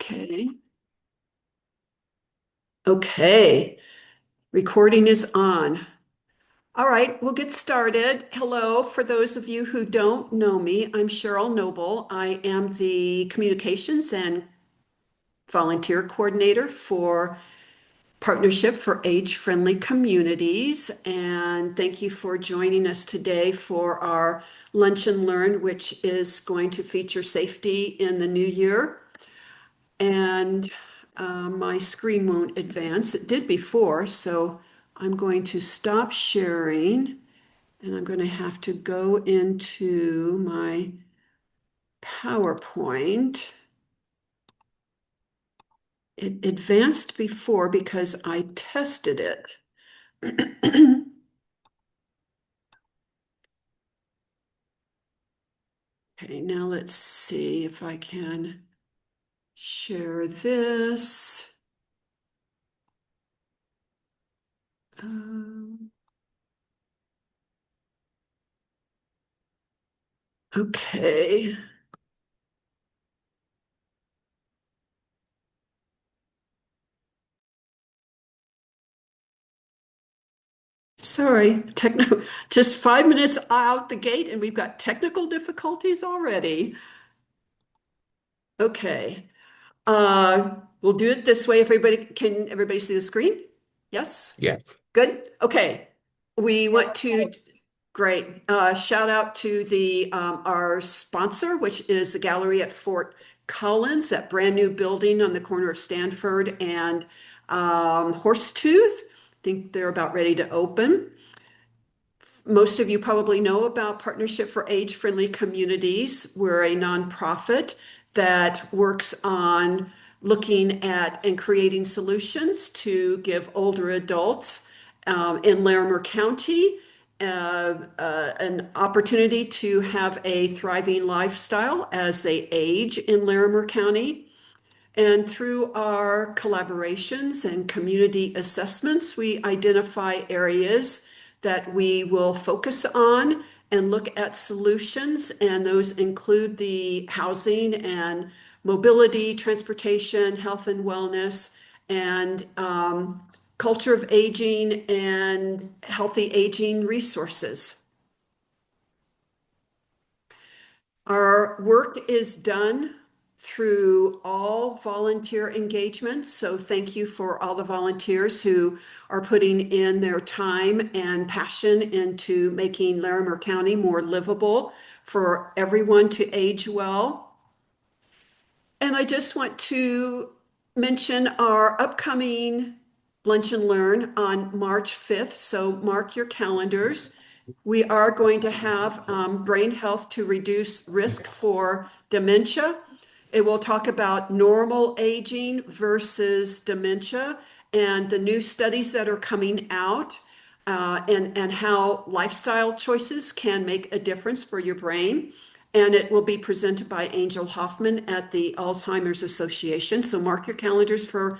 Okay. Okay. Recording is on. All right, we'll get started. Hello. For those of you who don't know me, I'm Cheryl Noble. I am the communications and volunteer coordinator for Partnership for Age-Friendly Communities. And thank you for joining us today for our Lunch and Learn, which is going to feature safety in the new year. And my screen won't advance. It did before, so I'm going to stop sharing and I'm going to have to go into my PowerPoint. It advanced before because I tested it. Okay, now let's see if I can share this. Um, okay. Sorry, just 5 minutes out the gate and we've got technical difficulties already. Okay. We'll do it this way. Can everybody see the screen? Yes? Yeah. Good. Okay. We want to, great. Shout out to the our sponsor, which is the gallery at Fort Collins, that brand new building on the corner of Stanford and Horsetooth. I think they're about ready to open. Most of you probably know about Partnership for Age-Friendly Communities. We're a nonprofit that works on looking at and creating solutions to give older adults in Larimer County an opportunity to have a thriving lifestyle as they age in Larimer County. And through our collaborations and community assessments, we identify areas that we will focus on and look at solutions. And those include the housing and mobility, transportation, health and wellness, and culture of aging and healthy aging resources. Our work is done through all volunteer engagements. So thank you for all the volunteers who are putting in their time and passion into making Larimer County more livable for everyone to age well. And I just want to mention our upcoming Lunch and Learn on March 5th. So mark your calendars. We are going to have brain health to reduce risk for dementia. It will talk about normal aging versus dementia and the new studies that are coming out and how lifestyle choices can make a difference for your brain. And it will be presented by Angel Hoffman at the Alzheimer's Association. So mark your calendars for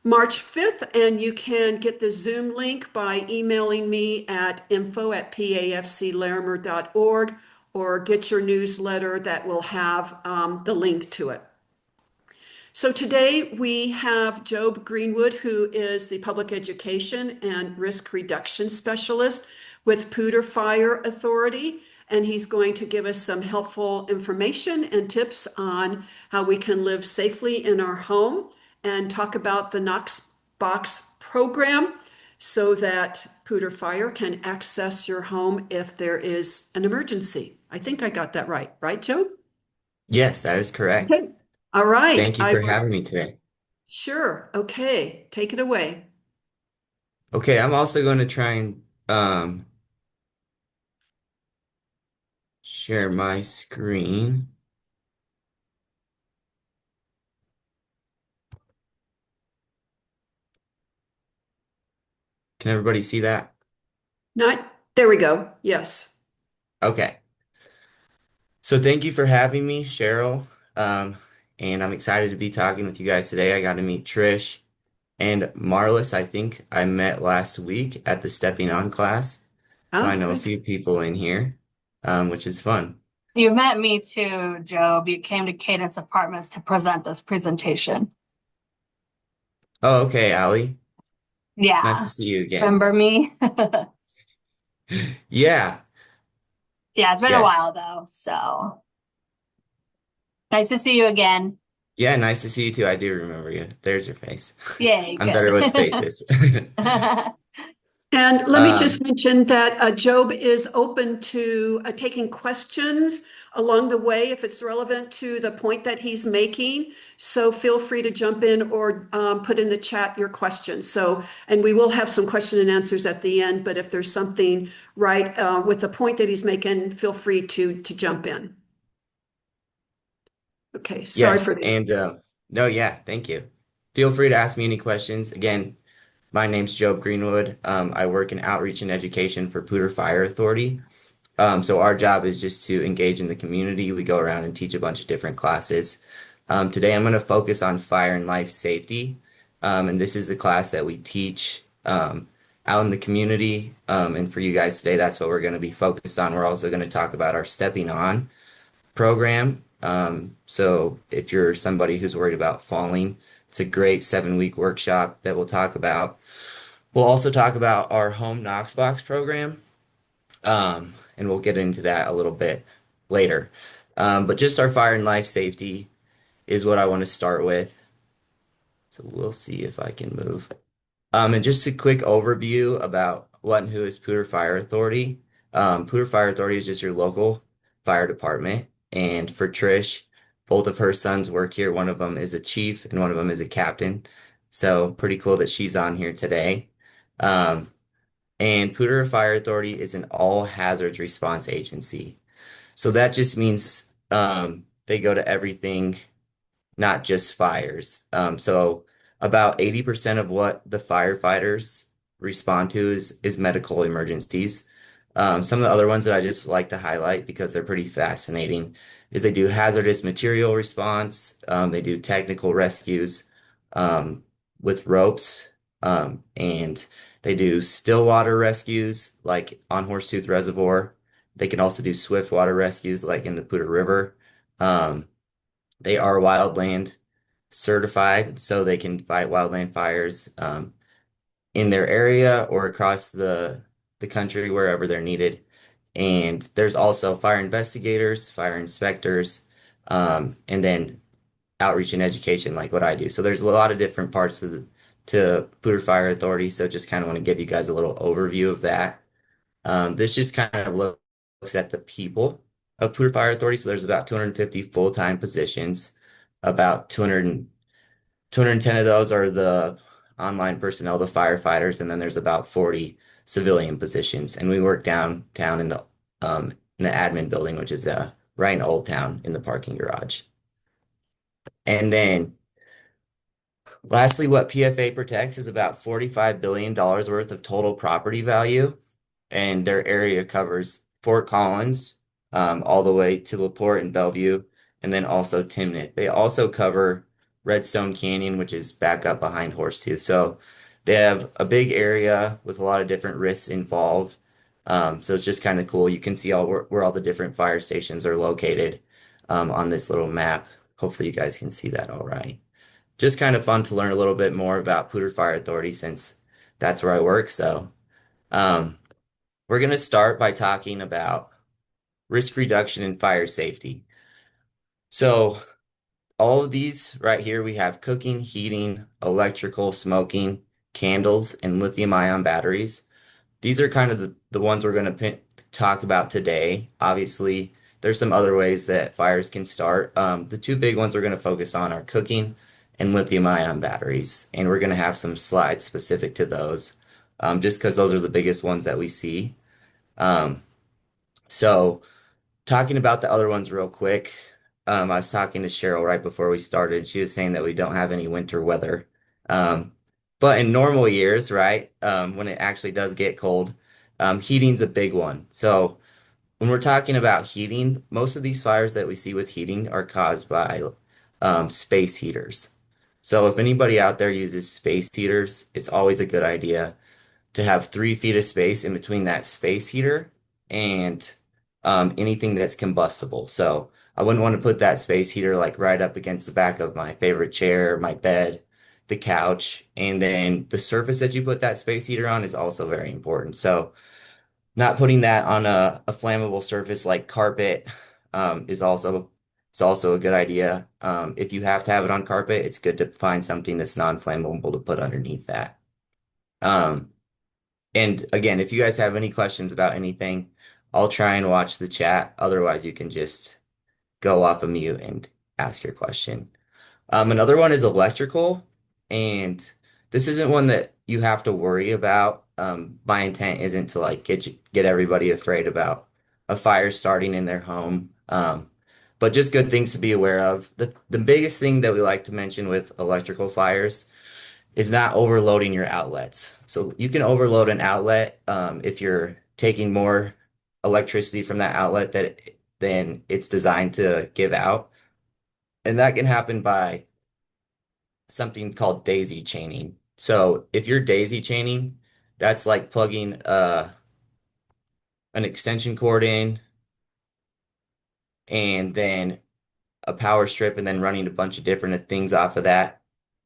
March 5th, and you can get the Zoom link by emailing me at info@pafclarimer.org or get your newsletter that will have the link to it. So today we have Job Greenwood, who is the Public Education and Risk Reduction Specialist with Poudre Fire Authority, and he's going to give us some helpful information and tips on how we can live safely in our home and talk about the Knox Box program so that Poudre Fire can access your home if there is an emergency. I think I got that right, Job? Yes, that is correct. Okay. All right. Thank you for having me today. Sure. Okay. Take it away. Okay, I'm also going to try and share my screen. Can everybody see that? Not, there we go. Yes. Okay. So thank you for having me, Cheryl. Um, and I'm excited to be talking with you guys today. I got to meet Trish and Marlis. I think I met last week at the Stepping On class. So I Oh, know a good. few people in here, which is fun. You met me too, Job. You came to Cadence Apartments to present this presentation. Oh, okay, Allie. Nice to Yeah. see you again. Remember me? Yeah, Yeah, it's been a yes. while though. So nice to see you again. Yeah, nice to see you too. I do remember you. There's your face. Yay, I'm better with good. faces. And let me just Um, mention that Job is open to taking questions along the way if it's relevant to the point that he's making. So feel free to jump in or put in the chat your questions. So, and we will have some question and answers at the end, but if there's something right with the point that he's making, feel free to jump in. Okay, sorry for yes, the and no, yeah, thank you. Feel free to ask me any questions. Again, my name's Job Greenwood. I work in outreach and education for Poudre Fire Authority. So our job is just to engage in the community. We go around and teach a bunch of different classes. Today I'm going to focus on fire and life safety. And this is the class that we teach out in the community. And for you guys today, that's what we're going to be focused on. We're also going to talk about our Stepping On program. So if you're somebody who's worried about falling, it's a great 7-week workshop that we'll talk about. We'll also talk about our home Knox box program. And we'll get into that a little bit later. But just our fire and life safety is what I want to start with. So we'll see if I can move. And just a quick overview about what and who is Poudre Fire Authority. Poudre Fire Authority is just your local fire department. And for Trish, both of her sons work here. One of them is a chief and one of them is a captain. So pretty cool that she's on here today. Um, and Poudre Fire Authority is an all hazards response agency. So that just means they go to everything, not just fires. So about 80% of what the firefighters respond to is medical emergencies. Some of the other ones that I just like to highlight because they're pretty fascinating is they do hazardous material response, they do technical rescues with ropes, and they do still water rescues like on Horsetooth Reservoir. They can also do swift water rescues like in the Poudre River. Um, they are wildland certified, so they can fight wildland fires in their area or across the country wherever they're needed. And there's also fire investigators, fire inspectors, and then outreach and education, like what I do. So there's a lot of different parts to Poudre Fire Authority. So just kind of want to give you guys a little overview of that. This just kind of looks at the people of Poudre Fire Authority. So there's about 250 full-time positions. About 210 of those are the online personnel, the firefighters, and then there's about 40 civilian positions. And we work downtown in the admin building, which is right in Old Town in the parking garage. And then lastly, what PFA protects is about $45 billion worth of total property value, and their area covers Fort Collins, all the way to LaPorte and Bellevue, and then also Timnit. They also cover Redstone Canyon, which is back up behind Horsetooth. So they have a big area with a lot of different risks involved. So it's just kind of cool. You can see where all the different fire stations are located on this little map. Hopefully you guys can see that all right. Just kind of fun to learn a little bit more about Poudre Fire Authority since that's where I work. So um, we're going to start by talking about risk reduction and fire safety. So all of these right here, we have cooking, heating, electrical, smoking, candles, and lithium ion batteries. These are kind of the ones we're going to talk about today. Obviously, there's some other ways that fires can start. The two big ones we're going to focus on are cooking and lithium ion batteries. And we're going to have some slides specific to those, just because those are the biggest ones that we see. Um, so talking about the other ones real quick, I was talking to Cheryl right before we started. She was saying that we don't have any winter weather. Um, but in normal years, right, when it actually does get cold, heating's a big one. So when we're talking about heating, most of these fires that we see with heating are caused by space heaters. So if anybody out there uses space heaters, it's always a good idea to have 3 feet of space in between that space heater and anything that's combustible. So I wouldn't want to put that space heater like right up against the back of my favorite chair, my bed, the couch, and then the surface that you put that space heater on is also very important. So not putting that on a flammable surface like carpet is also it's also a good idea. If you have to have it on carpet, it's good to find something that's non-flammable to put underneath that. Um, and again, if you guys have any questions about anything, I'll try and watch the chat. Otherwise, you can just go off of mute and ask your question. Another one is electrical, and this isn't one that you have to worry about. My intent isn't to like get everybody afraid about a fire starting in their home. But just good things to be aware of. The biggest thing that we like to mention with electrical fires is not overloading your outlets. So you can overload an outlet if you're taking more electricity from that outlet than it's designed to give out. And that can happen by something called daisy chaining. So if you're daisy chaining, that's like plugging an extension cord in and then a power strip and then running a bunch of different things off of that.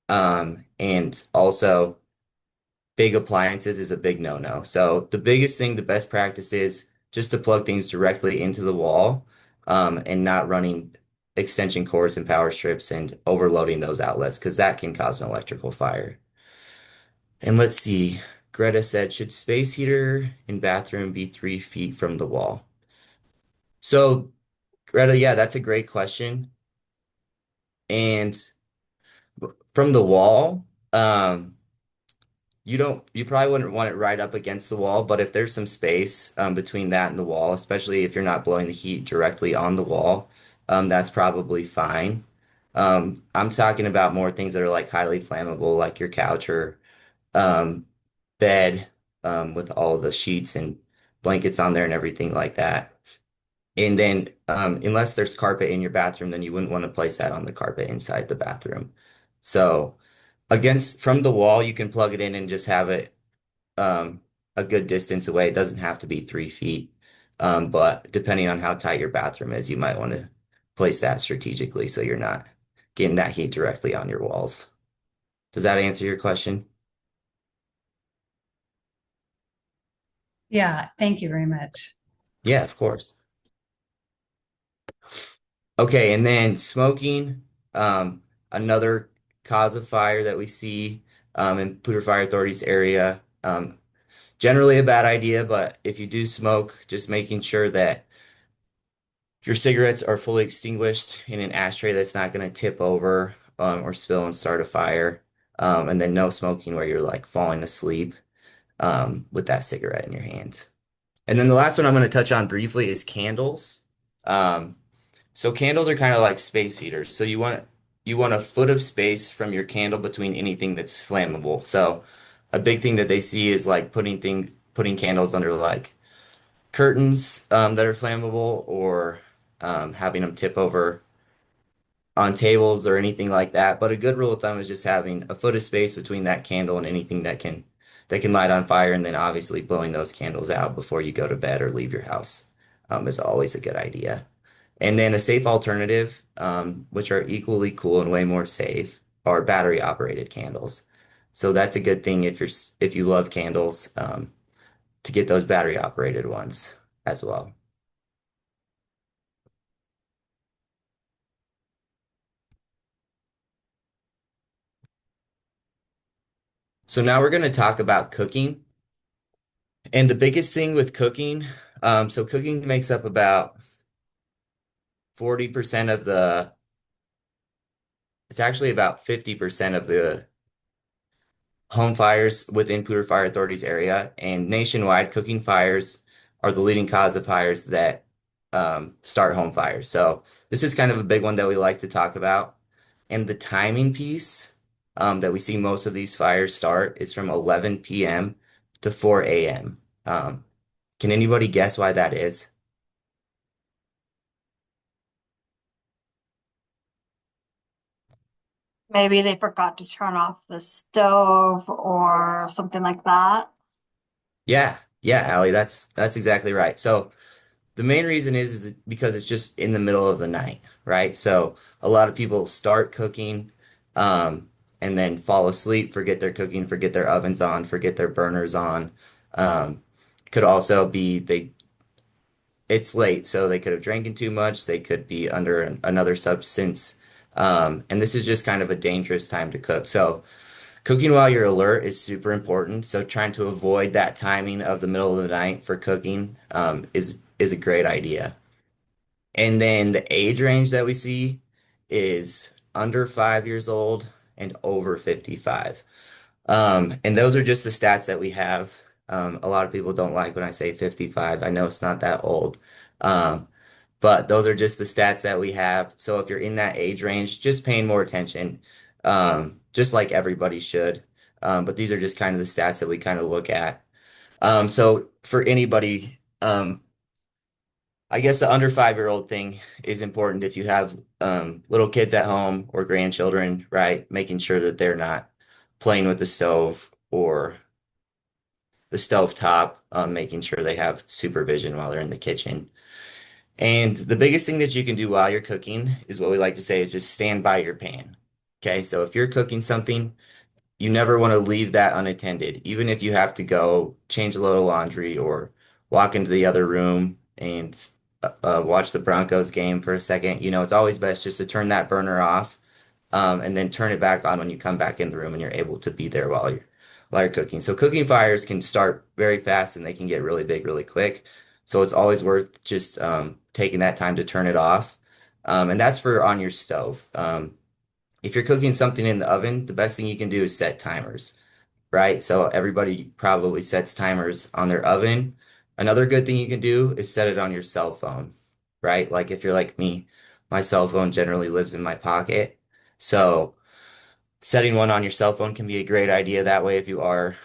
And also big appliances is a big no-no. So the biggest thing, the best practice is just to plug things directly into the wall, and not running extension cords and power strips and overloading those outlets because that can cause an electrical fire. And let's see, Greta said, should space heater in bathroom be 3 feet from the wall? So, Greta, yeah, that's a great question. And from the wall, you probably wouldn't want it right up against the wall, but if there's some space between that and the wall, especially if you're not blowing the heat directly on the wall, that's probably fine. I'm talking about more things that are like highly flammable, like your couch or um, bed with all the sheets and blankets on there and everything like that. And then, unless there's carpet in your bathroom, then you wouldn't want to place that on the carpet inside the bathroom. So, against from the wall, you can plug it in and just have it um, a good distance away. It doesn't have to be 3 feet. But depending on how tight your bathroom is, you might want to place that strategically so you're not getting that heat directly on your walls. Does that answer your question? Yeah, thank you very much. Yeah, of course. Okay, and then smoking, another cause of fire that we see in Poudre Fire Authority's area. Generally a bad idea, but if you do smoke, just making sure that your cigarettes are fully extinguished in an ashtray that's not going to tip over or spill and start a fire. And then no smoking where you're like falling asleep with that cigarette in your hand. And then the last one I'm going to touch on briefly is candles. Um, so candles are kind of like space heaters. So you want a foot of space from your candle between anything that's flammable. So a big thing that they see is like putting candles under like curtains that are flammable or having them tip over on tables or anything like that. But a good rule of thumb is just having a foot of space between that candle and anything that can light on fire, and then obviously blowing those candles out before you go to bed or leave your house is always a good idea. And then a safe alternative, which are equally cool and way more safe, are battery operated candles. So that's a good thing if you love candles, to get those battery operated ones as well. So now we're going to talk about cooking. And the biggest thing with cooking, so cooking makes up about 40% of it's actually about 50% of the home fires within Poudre Fire Authority's area. And nationwide, cooking fires are the leading cause of fires that start home fires. So this is kind of a big one that we like to talk about. And the timing piece that we see most of these fires start is from 11 p.m. to 4 a.m. Can anybody guess why that is? Maybe they forgot to turn off the stove or something like that. Yeah, yeah, Allie, that's exactly right. So The main reason is because it's just in the middle of the night, right? So a lot of people start cooking, and then fall asleep, forget their cooking, forget their ovens on, forget their burners on. Um, could also be it's late, so they could have drinking too much. They could be under another substance. And this is just kind of a dangerous time to cook. So cooking while you're alert is super important. So trying to avoid that timing of the middle of the night for cooking, is a great idea. And then the age range that we see is under 5 years old and over 55. And those are just the stats that we have. A lot of people don't like when I say 55. I know it's not that old. Um, but those are just the stats that we have. So if you're in that age range, just paying more attention, just like everybody should. But these are just kind of the stats that we kind of look at. So for anybody, I guess the under 5 year old thing is important if you have little kids at home or grandchildren, right? Making sure that they're not playing with the stove or the stove top, making sure they have supervision while they're in the kitchen. And the biggest thing that you can do while you're cooking is what we like to say is just stand by your pan. Okay, so if you're cooking something, you never want to leave that unattended, even if you have to go change a load of laundry or walk into the other room and watch the Broncos game for a second. It's always best just to turn that burner off, and then turn it back on when you come back in the room and you're able to be there while you're cooking. So cooking fires can start very fast and they can get really big really quick. So it's always worth just taking that time to turn it off. And that's for on your stove. If you're cooking something in the oven, the best thing you can do is set timers, right? So everybody probably sets timers on their oven. Another good thing you can do is set it on your cell phone, right? Like if you're like me, my cell phone generally lives in my pocket. So setting one on your cell phone can be a great idea. That way, if you are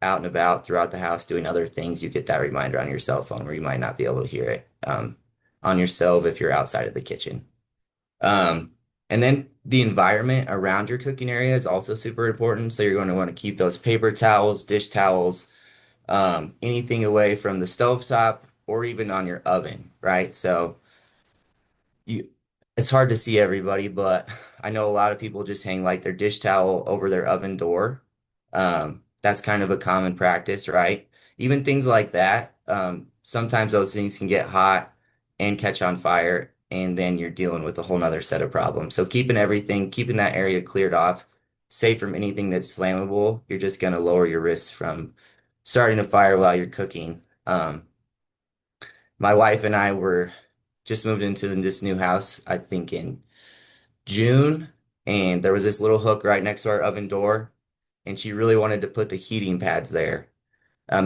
out and about throughout the house doing other things, you get that reminder on your cell phone where you might not be able to hear it, on your stove if you're outside of the kitchen. Um, and then the environment around your cooking area is also super important. So you're going to want to keep those paper towels, dish towels, anything away from the stovetop or even on your oven, right? So you, it's hard to see everybody, but I know a lot of people just hang like their dish towel over their oven door. That's kind of a common practice, right? Even things like that. Sometimes those things can get hot and catch on fire, and then you're dealing with a whole nother set of problems. So keeping that area cleared off, safe from anything that's flammable, you're just going to lower your risk from starting a fire while you're cooking. My wife and I were just moved into this new house, I think in June, and there was this little hook right next to our oven door, and she really wanted to put the heating pads there,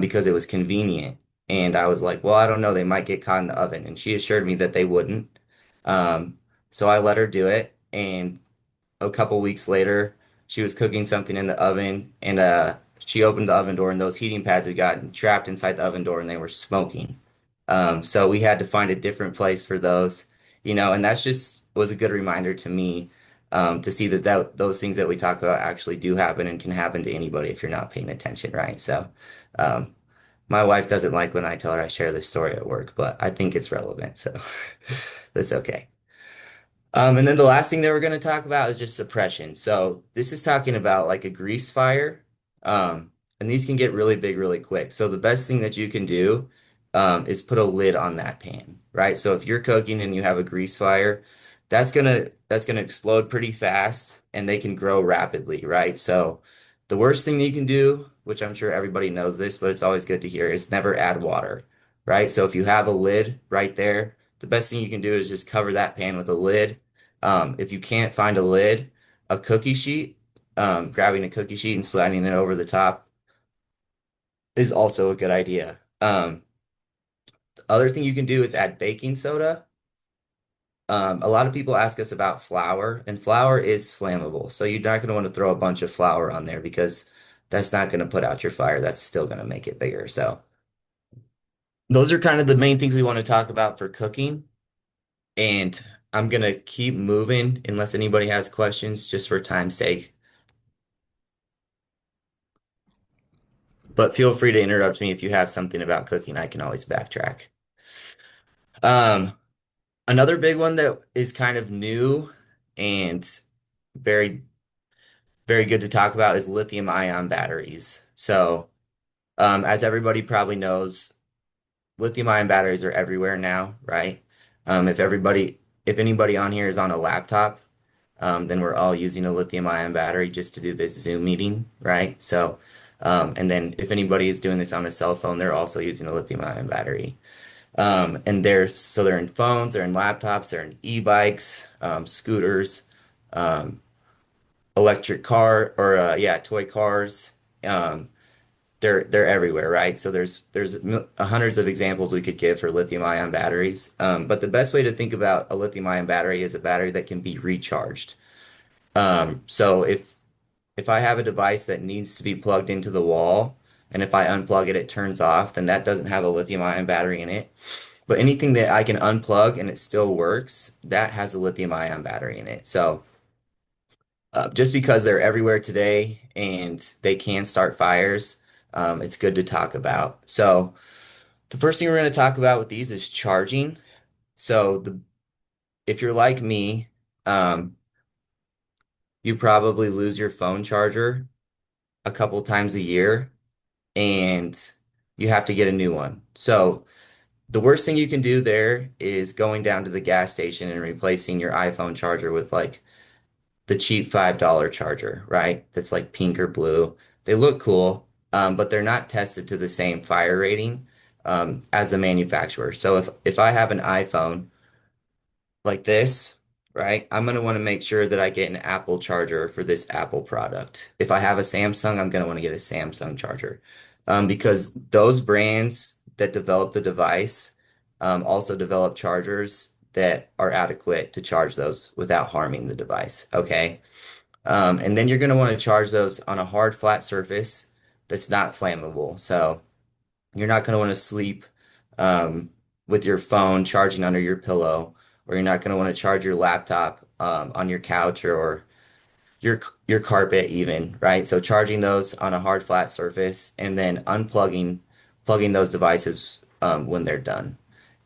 because it was convenient. And I was like, well, I don't know, they might get caught in the oven. And she assured me that they wouldn't. Um, so I let her do it, and a couple weeks later, she was cooking something in the oven, and she opened the oven door, and those heating pads had gotten trapped inside the oven door, and they were smoking. So we had to find a different place for those, and that's just was a good reminder to me, to see that those things that we talk about actually do happen and can happen to anybody if you're not paying attention, right? So, um, my wife doesn't like when I tell her I share this story at work, but I think it's relevant, so that's okay. And then the last thing that we're going to talk about is just suppression. So this is talking about like a grease fire, and these can get really big really quick. So the best thing that you can do, is put a lid on that pan, right? So if you're cooking and you have a grease fire, that's gonna explode pretty fast, and they can grow rapidly, right? So the worst thing that you can do, which I'm sure everybody knows this, but it's always good to hear, is never add water, right? So if you have a lid right there, the best thing you can do is just cover that pan with a lid. If you can't find a lid, a cookie sheet, grabbing a cookie sheet and sliding it over the top is also a good idea. The other thing you can do is add baking soda. A lot of people ask us about flour, and flour is flammable. So you're not going to want to throw a bunch of flour on there because that's not going to put out your fire. That's still going to make it bigger. So those are kind of the main things we want to talk about for cooking. And I'm going to keep moving unless anybody has questions, just for time's sake. But feel free to interrupt me if you have something about cooking. I can always backtrack. Um, Another big one that is kind of new and very, very good to talk about is lithium ion batteries. So, as everybody probably knows, lithium ion batteries are everywhere now, right? If anybody on here is on a laptop, then we're all using a lithium ion battery just to do this Zoom meeting, right? So, and then if anybody is doing this on a cell phone, they're also using a lithium ion battery. They're in phones, they're in laptops, they're in e-bikes, scooters, um, electric car, or yeah, toy cars. Um, they're everywhere, right? So there's hundreds of examples we could give for lithium ion batteries. But the best way to think about a lithium ion battery is a battery that can be recharged. So if I have a device that needs to be plugged into the wall, and if I unplug it, it turns off, then that doesn't have a lithium ion battery in it. But anything that I can unplug and it still works, that has a lithium ion battery in it. So just because they're everywhere today and they can start fires, it's good to talk about. So the first thing we're going to talk about with these is charging. So if you're like me, um, you probably lose your phone charger a couple times a year and you have to get a new one. So the worst thing you can do there is going down to the gas station and replacing your iPhone charger with like the cheap $5 charger, right? That's like pink or blue. They look cool, but they're not tested to the same fire rating as the manufacturer. So if I have an iPhone like this, right, I'm going to want to make sure that I get an Apple charger for this Apple product. If I have a Samsung, I'm going to want to get a Samsung charger because those brands that develop the device also develop chargers that are adequate to charge those without harming the device. Okay. And then you're going to want to charge those on a hard, flat surface that's not flammable. So you're not going to want to sleep um, with your phone charging under your pillow, or you're not going to want to charge your laptop on your couch or your carpet even, right? So charging those on a hard, flat surface and then plugging those devices when they're done.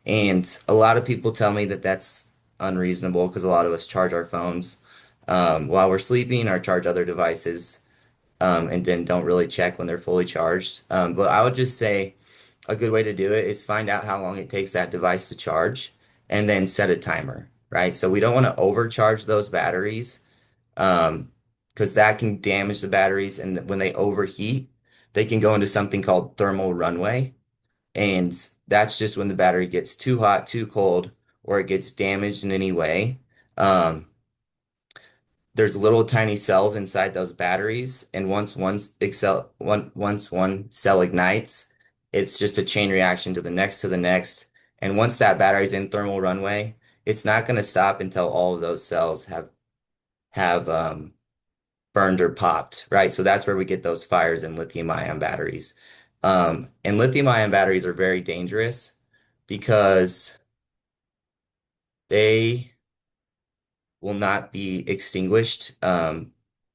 And a lot of people tell me that that's unreasonable because a lot of us charge our phones while we're sleeping or charge other devices and then don't really check when they're fully charged. But I would just say a good way to do it is find out how long it takes that device to charge and then set a timer, right? So we don't want to overcharge those batteries because that can damage the batteries. And when they overheat, they can go into something called thermal runaway. And that's just when the battery gets too hot, too cold, or it gets damaged in any way. Um, there's little tiny cells inside those batteries, and once one cell ignites, it's just a chain reaction to the next to the next. And once that battery's in thermal runaway, it's not going to stop until all of those cells have burned or popped, right? So that's where we get those fires in lithium ion batteries. And lithium ion batteries are very dangerous because they will not be extinguished,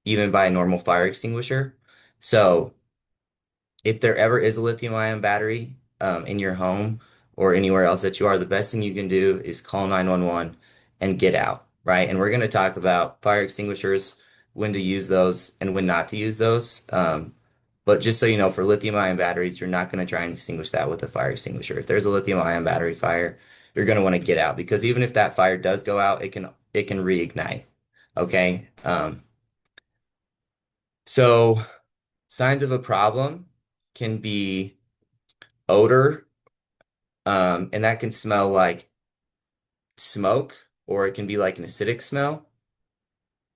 even by a normal fire extinguisher. So if there ever is a lithium ion battery in your home or anywhere else that you are, the best thing you can do is call 911 and get out, right? And we're going to talk about fire extinguishers, when to use those and when not to use those. But just so you know, for lithium ion batteries, you're not going to try and extinguish that with a fire extinguisher. If there's a lithium ion battery fire, you're going to want to get out because even if that fire does go out, it can reignite. Okay. So signs of a problem can be odor, and that can smell like smoke, or it can be like an acidic smell.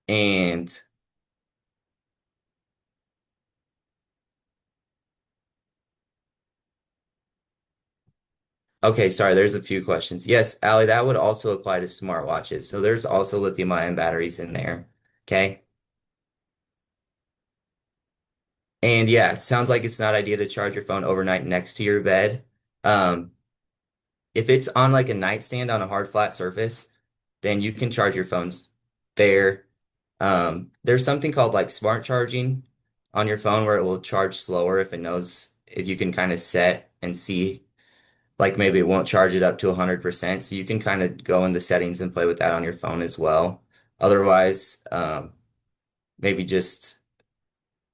And okay, sorry, there's a few questions. Yes, Allie, that would also apply to smartwatches. So there's also lithium ion batteries in there. Okay. And yeah, sounds like it's not ideal to charge your phone overnight next to your bed. Um, if it's on like a nightstand on a hard flat surface, then you can charge your phones there. There's something called like smart charging on your phone where it will charge slower if it knows if you can kind of set and see like maybe it won't charge it up to 100%. So you can kind of go in the settings and play with that on your phone as well. Otherwise, maybe just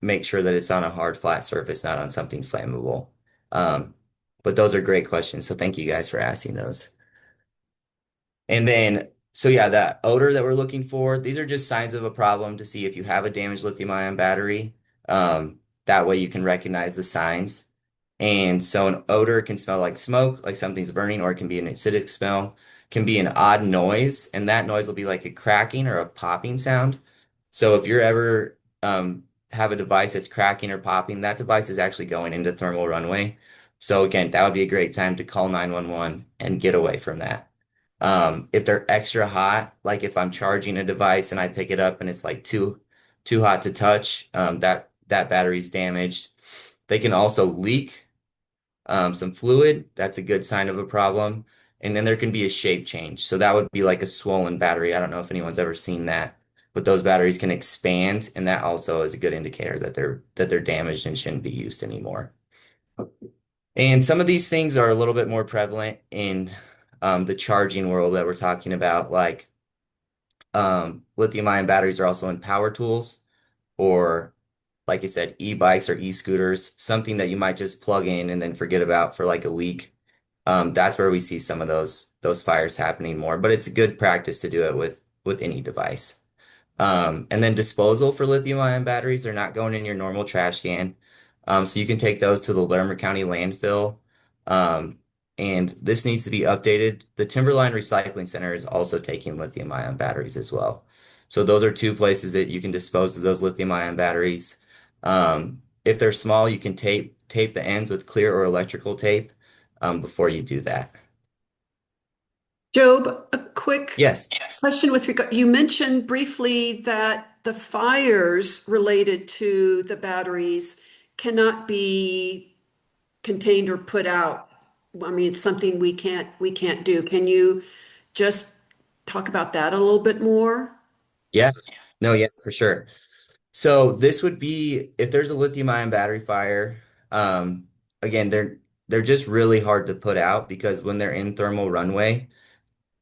make sure that it's on a hard, flat surface, not on something flammable. Um, but those are great questions. So thank you guys for asking those. And then, so yeah, that odor that we're looking for, these are just signs of a problem to see if you have a damaged lithium-ion battery. That way you can recognize the signs. And so an odor can smell like smoke, like something's burning, or it can be an acidic smell, can be an odd noise, and that noise will be like a cracking or a popping sound. So if you're ever have a device that's cracking or popping, that device is actually going into thermal runaway. So again, that would be a great time to call 911 and get away from that. If they're extra hot, like if I'm charging a device and I pick it up and it's like too hot to touch, that battery's damaged. They can also leak some fluid. That's a good sign of a problem. And then there can be a shape change. So that would be like a swollen battery. I don't know if anyone's ever seen that, but those batteries can expand, and that also is a good indicator that they're damaged and shouldn't be used anymore. And some of these things are a little bit more prevalent in the charging world that we're talking about, like lithium-ion batteries are also in power tools, or like I said, e-bikes or e-scooters, something that you might just plug in and then forget about for like a week. That's where we see some of those fires happening more, but it's a good practice to do it with any device. And then disposal for lithium-ion batteries, they're not going in your normal trash can. So you can take those to the Larimer County landfill. Um, and this needs to be updated. The Timberline Recycling Center is also taking lithium-ion batteries as well. So those are two places that you can dispose of those lithium-ion batteries. If they're small, you can tape the ends with clear or electrical tape before you do that. Job, a quick Yes. question with regard, you mentioned briefly that the fires related to the batteries cannot be contained or put out. I mean, it's something we can't do. Can you just talk about that a little bit more? Yeah. No, yeah, for sure. So this would be if there's a lithium-ion battery fire, again, they're just really hard to put out because when they're in thermal runway,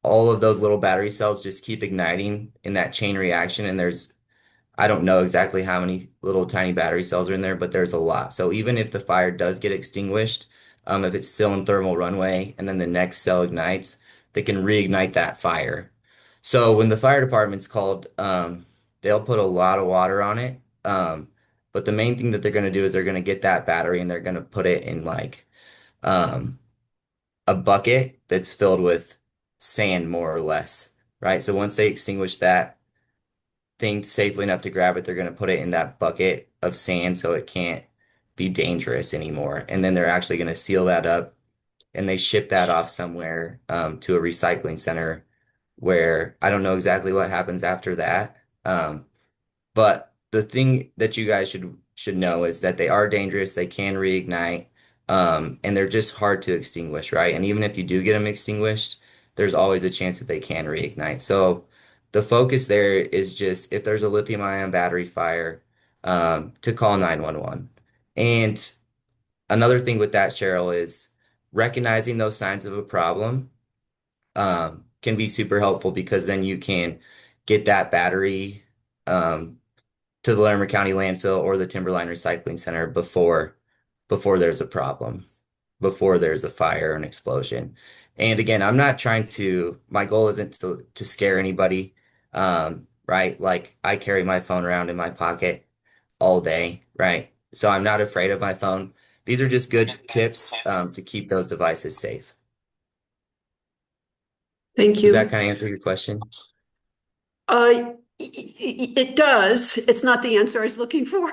all of those little battery cells just keep igniting in that chain reaction, and I don't know exactly how many little tiny battery cells are in there, but there's a lot. So even if the fire does get extinguished, if it's still in thermal runway and then the next cell ignites, they can reignite that fire. So when the fire department's called, they'll put a lot of water on it. But the main thing that they're going to do is they're going to get that battery and they're going to put it in like um, a bucket that's filled with sand, more or less, right? So once they extinguish that thing safely enough to grab it, they're going to put it in that bucket of sand so it can't be dangerous anymore. And then they're actually going to seal that up and they ship that off somewhere to a recycling center where I don't know exactly what happens after that. But the thing that you guys should know is that they are dangerous, they can reignite, and they're just hard to extinguish, right? And even if you do get them extinguished, there's always a chance that they can reignite. So the focus there is just if there's a lithium-ion battery fire, to call 911. And another thing with that, Cheryl, is recognizing those signs of a problem can be super helpful because then you can get that battery to the Larimer County landfill or the Timberline Recycling Center before there's a problem, before there's a fire or an explosion. And again, I'm not trying to, my goal isn't to scare anybody, right? Like I carry my phone around in my pocket all day, right? So I'm not afraid of my phone. These are just good tips to keep those devices safe. Thank Does that you. kind of answer your question? It does. It's not the answer I was looking for,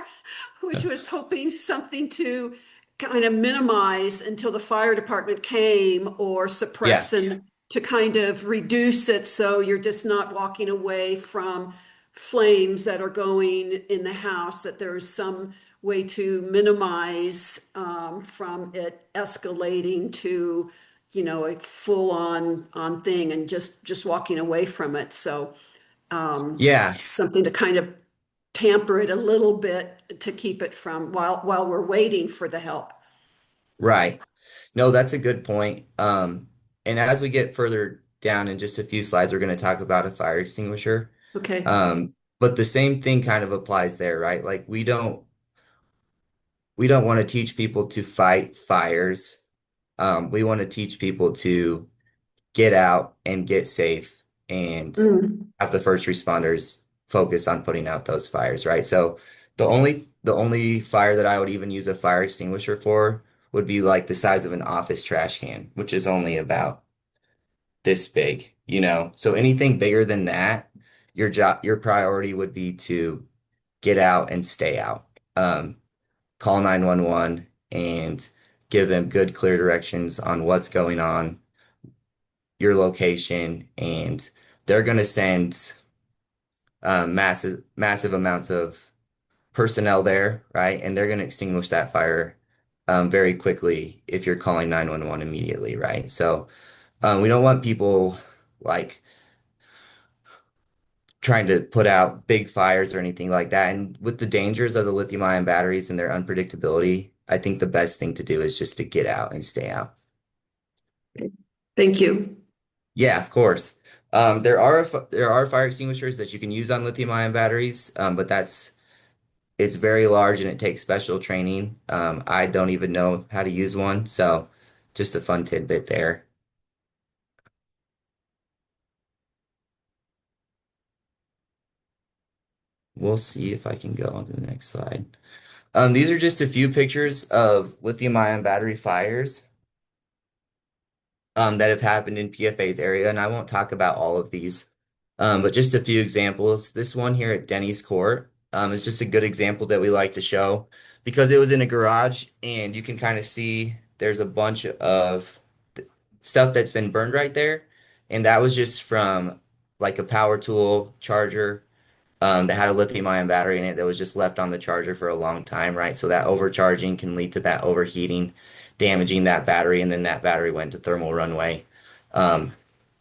which was hoping something to kind of minimize until the fire department came or Yeah, suppress and to kind of reduce it so you're just not walking away from flames that are going in the house, that there is some way to minimize from it escalating to, a full on thing and just walking away from it. So yeah, something to kind of tamper it a little bit to keep it from while we're waiting for the help. right. No, that's a good point. And as we get further down in just a few slides, we're going to talk about a fire extinguisher. Okay. But the same thing kind of applies there, right? Like we don't want to teach people to fight fires. We want to teach people to get out and get safe and Mm. have the first responders focus on putting out those fires, right? So the only fire that I would even use a fire extinguisher for would be like the size of an office trash can, which is only about this big, you know? So anything bigger than that, your priority would be to get out and stay out. Call 911 and give them good, clear directions on what's going on, your location, and they're going to send massive amounts of personnel there, right? And they're going to extinguish that fire very quickly if you're calling 911 immediately, right? So we don't want people like trying to put out big fires or anything like that. And with the dangers of the lithium-ion batteries and their unpredictability, I think the best thing to do is just to get out and stay out. Thank you. Yeah, of course. There are fire extinguishers that you can use on lithium-ion batteries, but it's very large and it takes special training. I don't even know how to use one, so just a fun tidbit there. We'll see if I can go on to the next slide. These are just a few pictures of lithium-ion battery fires that have happened in PFA's area, and I won't talk about all of these, but just a few examples. This one here at Denny's Court is just a good example that we like to show because it was in a garage, and you can kind of see there's a bunch of stuff that's been burned right there, and that was just from like a power tool charger that had a lithium-ion battery in it that was just left on the charger for a long time, right? So that overcharging can lead to that overheating, damaging that battery, and then that battery went to thermal runaway, um,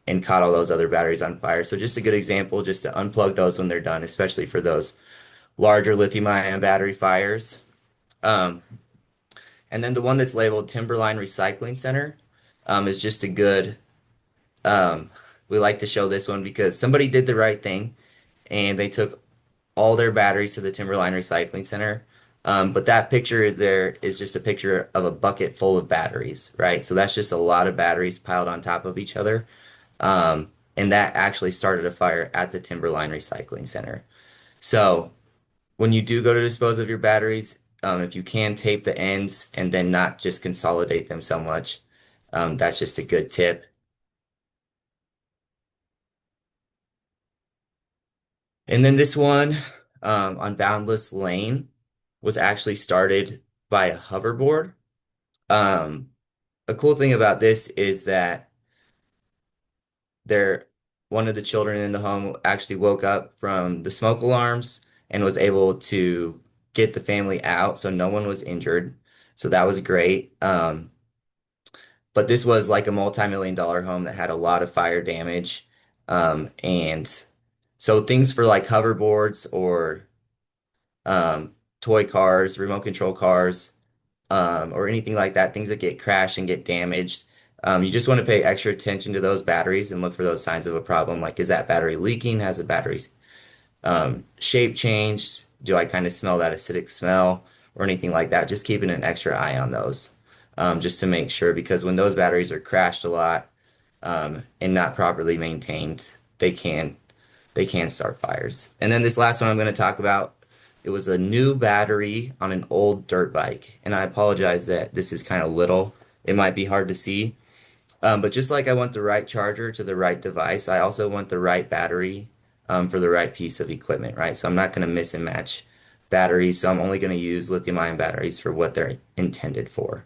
and caught all those other batteries on fire. So just a good example, just to unplug those when they're done, especially for those larger lithium-ion battery fires. Um, and then the one that's labeled Timberline Recycling Center, is just a good, um, we like to show this one because somebody did the right thing and they took all their batteries to the Timberline Recycling Center. But that picture is just a picture of a bucket full of batteries, right? So that's just a lot of batteries piled on top of each other. And that actually started a fire at the Timberline Recycling Center. So when you do go to dispose of your batteries, if you can tape the ends and then not just consolidate them so much, that's just a good tip. And then this one on Boundless Lane was actually started by a hoverboard. Um, a cool thing about this is that there, one of the children in the home actually woke up from the smoke alarms and was able to get the family out, so no one was injured. So that was great. But this was like a multi-million-dollar home that had a lot of fire damage. And so things for like hoverboards or toy cars, remote control cars, or anything like that, things that get crashed and get damaged. You just want to pay extra attention to those batteries and look for those signs of a problem. Like, is that battery leaking? Has the battery shape changed? Do I kind of smell that acidic smell or anything like that? Just keeping an extra eye on those, just to make sure, because when those batteries are crashed a lot, and not properly maintained, they can start fires. And then this last one I'm going to talk about, it was a new battery on an old dirt bike. And I apologize that this is kind of little. It might be hard to see. But just like I want the right charger to the right device, I also want the right battery for the right piece of equipment, right? So I'm not going to mix and match batteries. So I'm only going to use lithium-ion batteries for what they're intended for.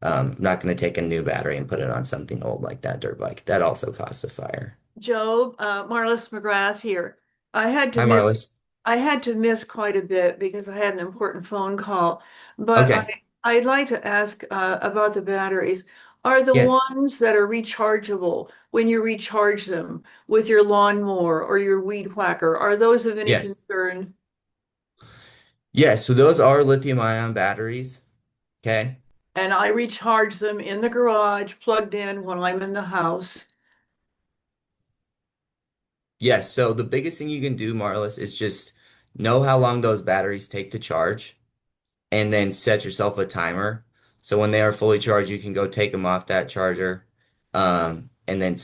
I'm not going to take a new battery and put it on something old like that dirt bike. That also causes a fire. Joe, Marlis McGrath here. I had to Hi, miss Marlis. I had to miss quite a bit because I had an important phone call. But Okay. I'd like to ask about the batteries. Are the Yes. ones that are rechargeable when you recharge them with your lawnmower or your weed whacker, are those of any Yes. concern? Yes. So those are lithium ion batteries. Okay. and I recharge them in the garage, plugged in when I'm in the house. Yes, so the biggest thing you can do, Marlis, is just know how long those batteries take to charge and then set yourself a timer. So when they are fully charged, you can go take them off that charger, and then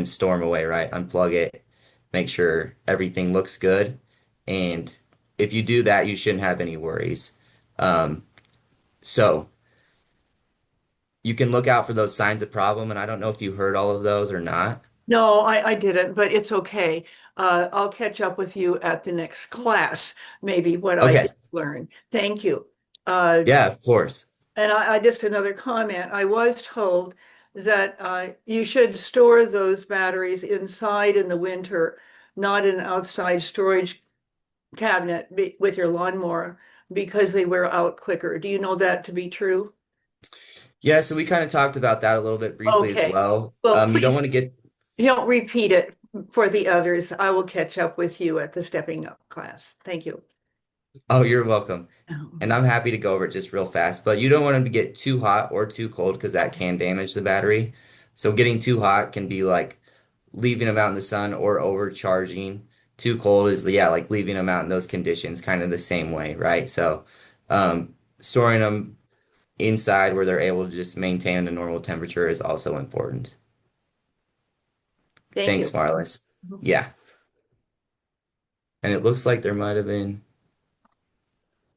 store them away, right? Unplug it, make sure everything looks good. And if you do that, you shouldn't have any worries. Um, so you can look out for those signs of problem, and I don't know if you heard all of those or not. No, I didn't, but it's okay. I'll catch up with you at the next class, maybe what I did Okay. learn. Thank you. Uh, Yeah, of course. and I just another comment. I was told that you should store those batteries inside in the winter, not in an outside storage cabinet with your lawnmower because they wear out quicker. Do you know that to be true? Yeah, so we kind of talked about that a little bit briefly as Okay. well. Well, You don't please want to get, don't repeat it for the others. I will catch up with you at the stepping up class. Thank you. oh, you're welcome. Oh. And I'm happy to go over it just real fast, but you don't want them to get too hot or too cold because that can damage the battery. So getting too hot can be like leaving them out in the sun or overcharging. Too cold is, yeah, like leaving them out in those conditions, kind of the same way, right? So, storing them inside where they're able to just maintain a normal temperature is also important. Thank Thanks, you. Marlis. Yeah. And it looks like there might have been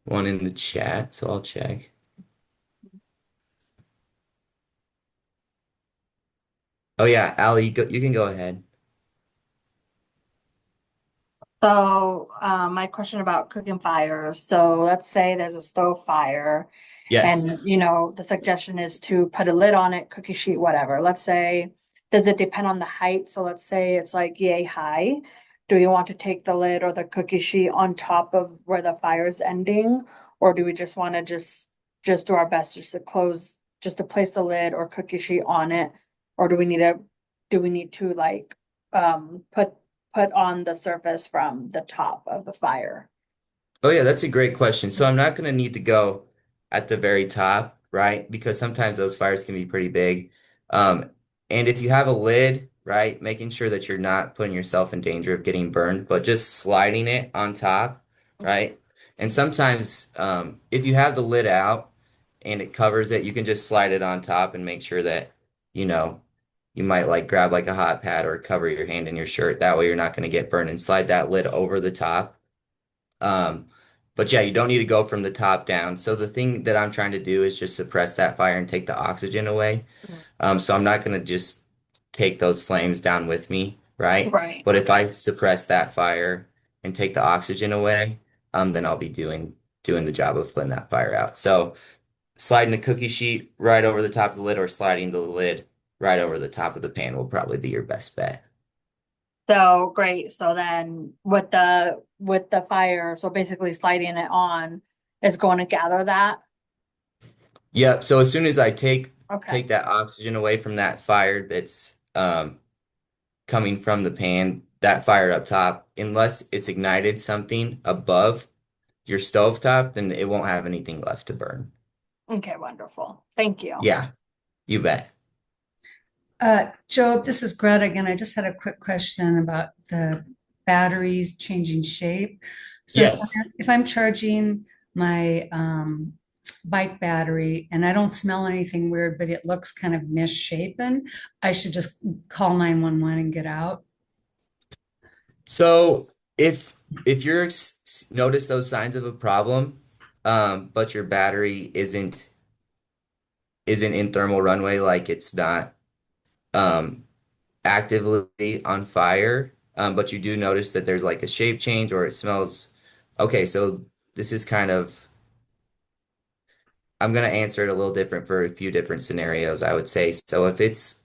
one in the chat, so I'll check. Oh yeah, Ali, you can go ahead. So, my question about cooking fires. So let's say there's a stove fire Yes. and, the suggestion is to put a lid on it, cookie sheet, whatever. Let's say, does it depend on the height? So let's say it's like yay high. Do you want to take the lid or the cookie sheet on top of where the fire is ending? Or do we just want to just do our best just to place the lid or cookie sheet on it? Or do we need to like, put on the surface from the top of the fire? Oh yeah, that's a great question. So I'm not going to need to go at the very top, right? Because sometimes those fires can be pretty big. Um, and if you have a lid, right, making sure that you're not putting yourself in danger of getting burned, but just sliding it on top, right? And sometimes, if you have the lid out and it covers it, you can just slide it on top and make sure that, you know, you might like grab like a hot pad or cover your hand in your shirt. That way you're not going to get burned and slide that lid over the top. Um, but yeah, you don't need to go from the top down. So the thing that I'm trying to do is just suppress that fire and take the oxygen away. So I'm not going to just take those flames down with me, right? Right. But if I suppress that fire and take the oxygen away, then I'll be doing the job of putting that fire out. So sliding the cookie sheet right over the top of the lid or sliding the lid right over the top of the pan will probably be your best bet. So great. So then with the fire, so basically sliding it on is going to gather that. Yep. So as soon as I take Okay. that oxygen away from that fire that's coming from the pan, that fire up top, unless it's ignited something above your stovetop, then it won't have anything left to burn. Okay, wonderful. Thank you. Yeah, you bet. Job, this is Greta again. I just had a quick question about the batteries changing shape. So Yes. if I'm charging my bike battery and I don't smell anything weird, but it looks kind of misshapen, I should just call 911 and get out. So if you're notice those signs of a problem, but your battery isn't in thermal runway, like it's not um actively on fire, but you do notice that there's like a shape change or it smells. Okay, so this is kind of, I'm gonna answer it a little different for a few different scenarios, I would say. So if it's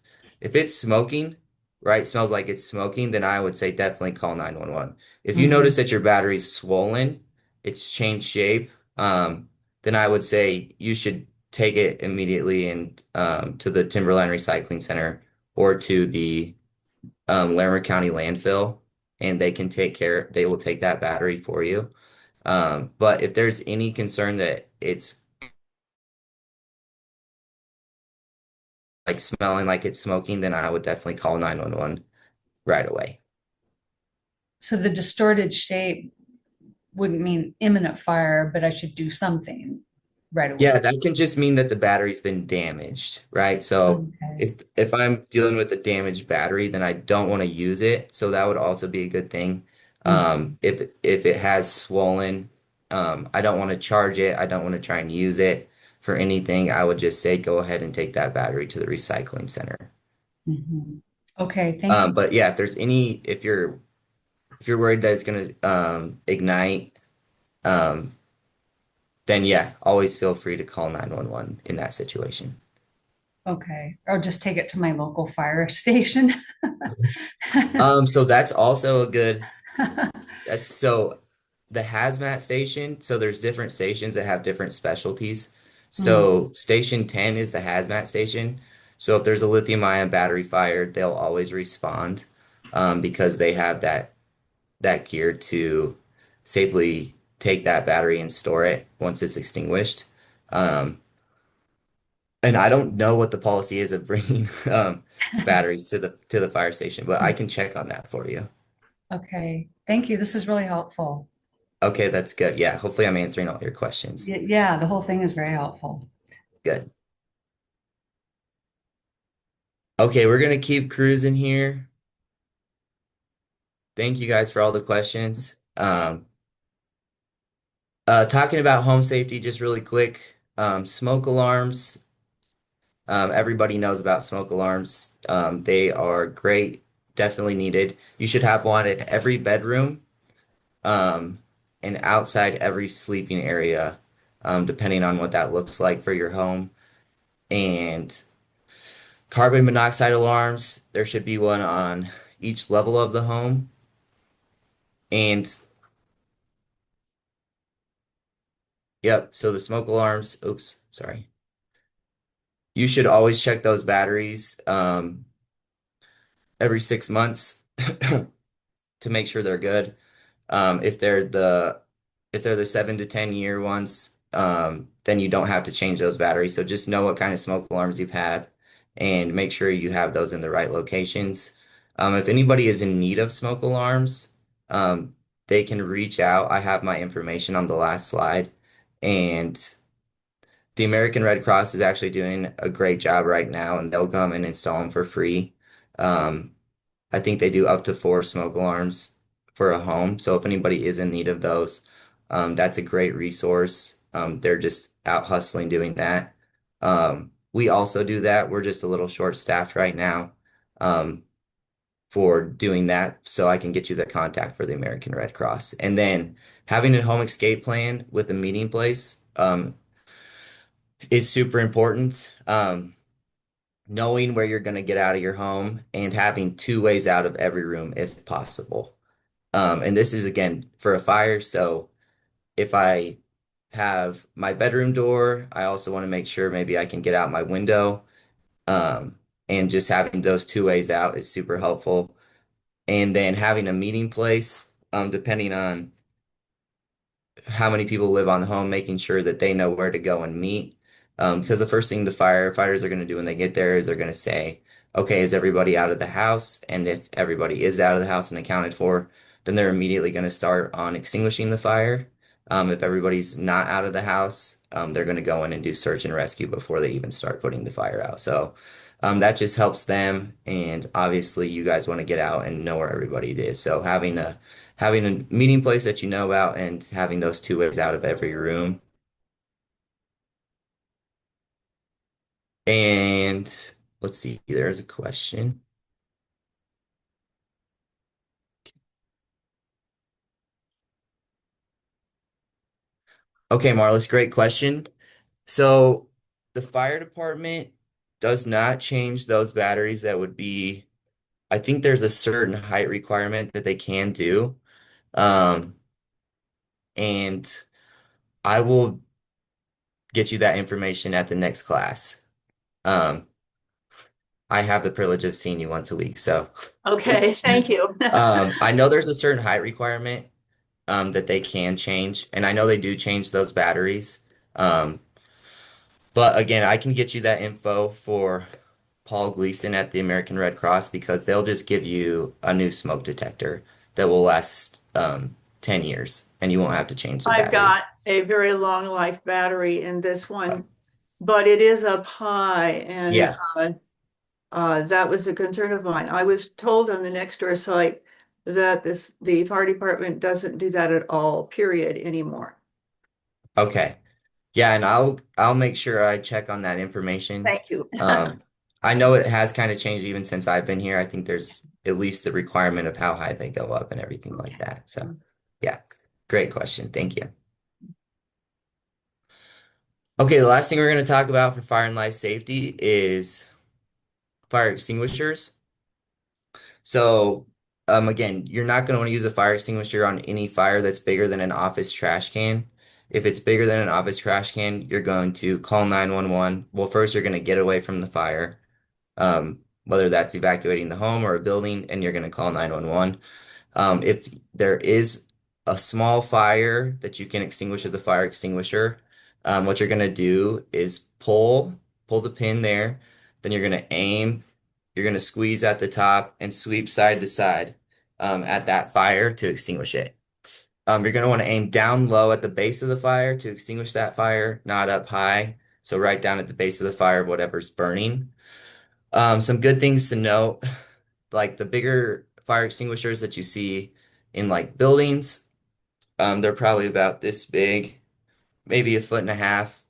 smoking, right, smells like it's smoking, then I would say definitely call 911. If you Mhm. notice that your battery's swollen, it's changed shape, then I would say you should take it immediately and to the Timberline Recycling Center or to the Larimer County landfill, and they will take that battery for you. But if there's any concern that it's like smelling like it's smoking, then I would definitely call 911 right away. So the distorted shape wouldn't mean imminent fire, but I should do something right away. Yeah, that can just mean that the battery's been damaged, right? So Okay. if I'm dealing with a damaged battery, then I don't want to use it. So that would also be a good thing. Mhm. If it has swollen, I don't want to charge it. I don't want to try and use it for anything. I would just say go ahead and take that battery to the recycling center. Mhm. Okay, thank you. But yeah, if you're worried that it's gonna ignite, um, then yeah, always feel free to call 911 in that situation. Okay, or just take it to my local fire station. So that's also a good that's so the hazmat station, so there's different stations that have different specialties. Mm, So station 10 is the hazmat station. So if there's a lithium ion battery fire, they'll always respond because they have that gear to safely take that battery and store it once it's extinguished. Um, and I don't know what the policy is of bringing batteries to the fire station, but I mm. can check on that for you. Okay, thank you. This is really helpful. Okay, that's good. Yeah, hopefully I'm answering all your questions. Yeah, the whole thing is very helpful. Good. Okay, we're gonna keep cruising here. Thank you guys for all the questions. Talking about home safety, just really quick. Smoke alarms. Everybody knows about smoke alarms. They are great, definitely needed. You should have one in every bedroom, um, and outside every sleeping area, depending on what that looks like for your home. And carbon monoxide alarms, there should be one on each level of the home. And yep, so the smoke alarms, oops, sorry. You should always check those batteries every 6 months to make sure they're good. Um, if they're the if they're the 7 to 10 year ones, then you don't have to change those batteries. So just know what kind of smoke alarms you've had and make sure you have those in the right locations. If anybody is in need of smoke alarms, they can reach out. I have my information on the last slide, and the American Red Cross is actually doing a great job right now, and they'll come and install them for free. Um, I think they do up to 4 smoke alarms for a home. So if anybody is in need of those, that's a great resource. They're just out hustling doing that. We also do that. We're just a little short-staffed right now, for doing that. So I can get you the contact for the American Red Cross. And then having a home escape plan with a meeting place, is super important. Knowing where you're going to get out of your home and having 2 ways out of every room if possible. And this is again for a fire. So if I have my bedroom door, I also want to make sure maybe I can get out my window. Um, and just having those 2 ways out is super helpful. And then having a meeting place, depending on how many people live on the home, making sure that they know where to go and meet. Because the first thing the firefighters are going to do when they get there is they're going to say, okay, is everybody out of the house? And if everybody is out of the house and accounted for, then they're immediately going to start on extinguishing the fire. If everybody's not out of the house, they're going to go in and do search and rescue before they even start putting the fire out. So that just helps them. And obviously, you guys want to get out and know where everybody is. So having a meeting place that you know about and having those 2 ways out of every room. And let's see, there's a question. Okay, Marlis, great question. So the fire department does not change those batteries that would be, I think there's a certain height requirement that they can do. Um, and I will get you that information at the next class. Um, I have the privilege of seeing you once a week, so Okay, thank you. I know there's a certain height requirement that they can change, and I know they do change those batteries. Um, but again, I can get you that info for Paul Gleason at the American Red Cross because they'll just give you a new smoke detector that will last 10 years and you won't have to change the I've got batteries. a very long life battery in this one, but it is up high, and Yeah. that was a concern of mine. I was told on the next door site that the fire department doesn't do that at all, period, anymore. Okay. Yeah, and I'll make sure I check on that information. Thank you. Um, I know it has kind of changed even since I've been here. I think there's at least the requirement of how high they go up and everything like that. So, yeah, great question. Thank you. Okay, the last thing we're going to talk about for fire and life safety is fire extinguishers. So, again, you're not going to want to use a fire extinguisher on any fire that's bigger than an office trash can. If it's bigger than an office trash can, you're going to call 911. Well, first, you're going to get away from the fire, whether that's evacuating the home or a building, and you're going to call 911. If there is a small fire that you can extinguish with a fire extinguisher, what you're going to do is pull the pin there, then you're going to aim, you're going to squeeze at the top and sweep side to side at that fire to extinguish it. You're going to want to aim down low at the base of the fire to extinguish that fire, not up high. So right down at the base of the fire of whatever's burning. Some good things to note, like the bigger fire extinguishers that you see in like buildings, they're probably about this big, maybe a foot and a half.